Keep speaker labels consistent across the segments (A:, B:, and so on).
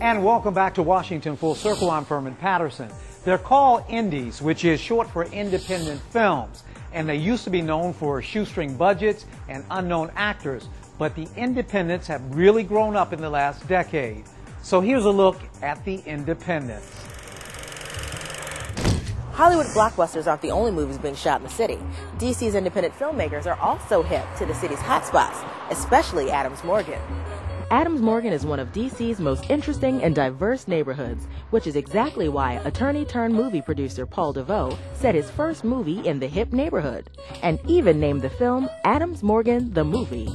A: And welcome back to Washington Full Circle. I'm Furman Patterson. They're called indies, which is short for independent films. And they used to be known for shoestring budgets and unknown actors. But the independents have really grown up in the last decade. So here's a look at the independents.
B: Hollywood blockbusters aren't the only movies being shot in the city. DC's independent filmmakers are also hip to the city's hotspots, especially Adams Morgan. Adams Morgan is one of DC's most interesting and diverse neighborhoods, which is exactly why attorney-turned-movie producer Paul DeVoe set his first movie in the hip neighborhood, and even named the film Adams Morgan the Movie.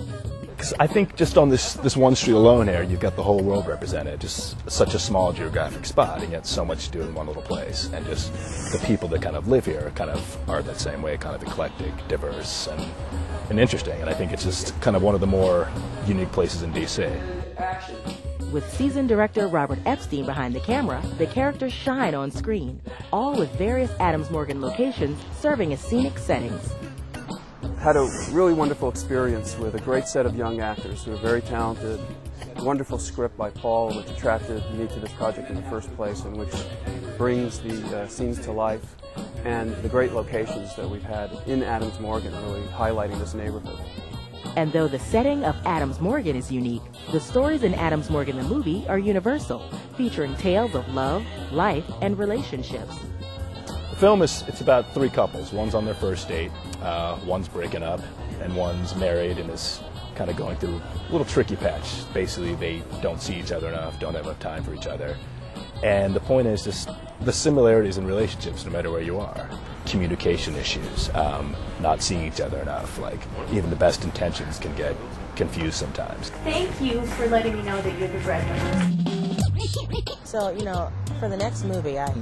C: I think just on this one street alone here, you've got the whole world represented. Just such a small geographic spot, and yet so much to do in one little place. And just the people that kind of live here kind of are that same way, kind of eclectic, diverse, and interesting. And I think it's just kind of one of the more unique places in D.C.
B: With seasoned director Robert Epstein behind the camera, the characters shine on screen, all with various Adams Morgan locations serving as scenic settings.
D: Had a really wonderful experience with a great set of young actors who are very talented. Wonderful script by Paul, which attracted me to this project in the first place, and which brings the scenes to life, and the great locations that we've had in Adams Morgan, really highlighting this neighborhood.
B: And though the setting of Adams Morgan is unique, the stories in Adams Morgan the Movie are universal, featuring tales of love, life, and relationships.
C: The film it's about three couples. One's on their first date, one's breaking up, and one's married and is kind of going through a little tricky patch. Basically, they don't see each other enough, don't have enough time for each other. And the point is just the similarities in relationships, no matter where you are. Communication issues, not seeing each other enough. Like, even the best intentions can get confused sometimes.
E: Thank you for letting me know that you're the breadwinner.
B: So, you know, for the next movie, I've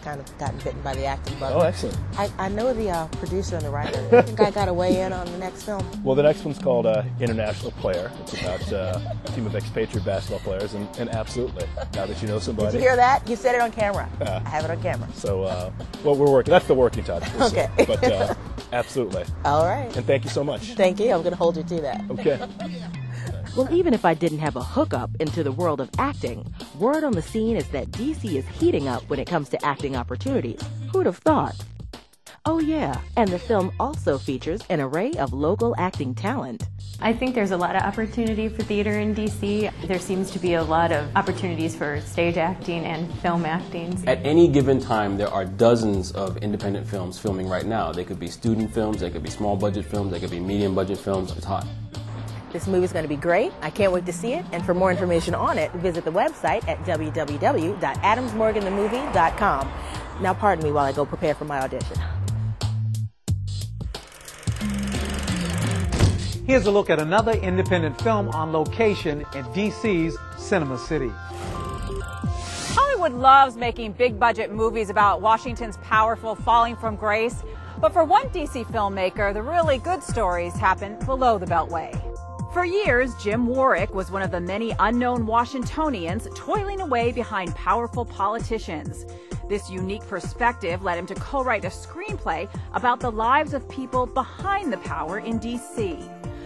B: kind of gotten bitten by the acting bug.
C: Oh, excellent.
B: I know the producer and the writer. I think I got to weigh in on the next film.
C: Well, the next one's called International Player. It's about a team of expatriate basketball players, and absolutely, now that you know somebody.
B: Did you hear that? You said it on camera. I have it on camera.
C: So, well, we're working. That's the working title.
B: Okay.
C: But absolutely.
B: All right.
C: And thank you so much.
B: Thank you. I'm going to hold you to that.
C: Okay.
B: Well, even if I didn't have a hookup into the world of acting, word on the scene is that DC is heating up when it comes to acting opportunities. Who'd have thought? Oh yeah, and the film also features an array of local acting talent.
E: I think there's a lot of opportunity for theater in DC. There seems to be a lot of opportunities for stage acting and film acting.
F: At any given time, there are dozens of independent films filming right now. They could be student films, they could be small budget films, they could be medium budget films. It's hot.
B: This movie's going to be great. I can't wait to see it. And for more information on it, visit the website at www.adamsmorganthemovie.com. Now, pardon me while I go prepare for my audition.
A: Here's a look at another independent film on location in DC's Cinema City.
G: Hollywood loves making big-budget movies about Washington's powerful falling from grace. But for one DC filmmaker, the really good stories happen below the Beltway. For years, Jim Warrick was one of the many unknown Washingtonians toiling away behind powerful politicians. This unique perspective led him to co-write a screenplay about the lives of people behind the power in D.C.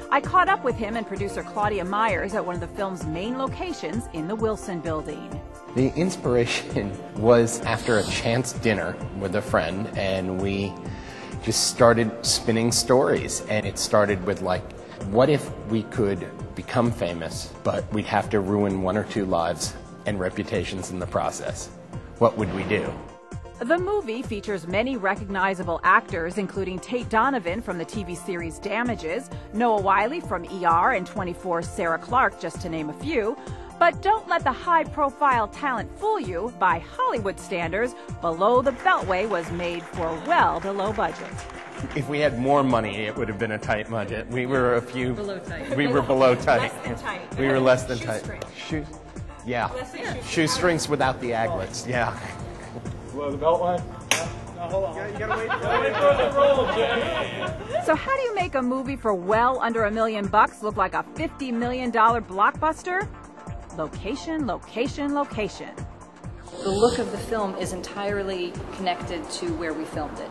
G: I caught up with him and producer Claudia Myers at one of the film's main locations in the Wilson Building.
H: The inspiration was after a chance dinner with a friend, and we just started spinning stories. And it started with, like, what if we could become famous, but we'd have to ruin one or two lives and reputations in the process? What would we do?
G: The movie features many recognizable actors, including Tate Donovan from the TV series Damages, Noah Wiley from ER, and 24's Sarah Clark, just to name a few. But don't let the high-profile talent fool you. By Hollywood standards, Below the Beltway was made for well below budget.
H: If we had more money, it would have been a tight budget. We were a few...
G: Below tight.
H: We were below tight.
G: Less than tight.
H: We were less than tight.
G: Shoestrings.
H: Yeah. Shoestrings without the aglets. Yeah.
C: Below the Beltway? No, hold on. You gotta wait for the roll, Jay.
G: So how do you make a movie for well under $1 million look like a $50 million blockbuster? Location, location, location.
I: The look of the film is entirely connected to where we filmed it.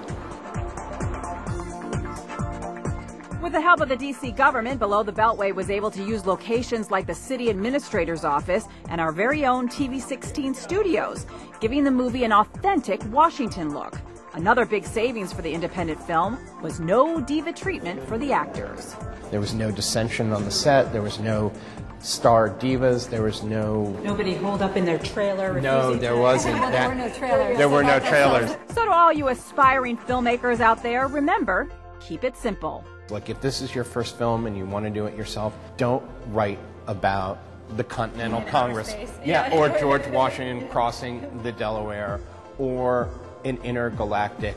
G: With the help of the D.C. government, Below the Beltway was able to use locations like the city administrator's office and our very own TV16 studios, giving the movie an authentic Washington look. Another big savings for the independent film was no diva treatment for the actors.
H: There was no dissension on the set. There was no star divas. There was no...
J: Nobody holed up in their trailer.
H: No, there wasn't.
J: There were no trailers.
H: There were no trailers.
G: So to all you aspiring filmmakers out there, remember, keep it simple.
H: Like, if this is your first film and you want to do it yourself, don't write about the Continental Congress. Yeah, or George Washington crossing the Delaware, or an intergalactic,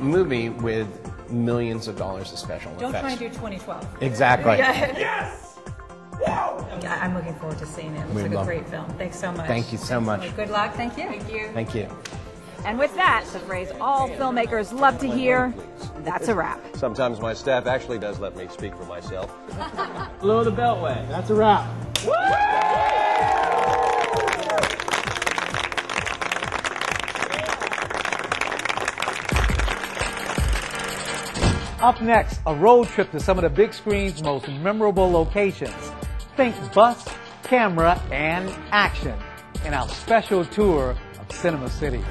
H: movie with millions of dollars of special effects.
J: Don't try and do 2012.
H: Exactly.
J: Yes! I'm looking forward to seeing it. It looks like a great film. Thanks so much.
H: Thank you so much.
J: Good luck. Thank you. Thank you.
H: Thank you.
G: And with that, the phrase all filmmakers love to hear, that's a wrap.
K: Sometimes my staff actually does let me speak for myself.
L: Below the Beltway, that's a wrap.
A: Up next, a road trip to some of the big screen's most memorable locations. Think bus, camera, and action in our special tour of Cinema City.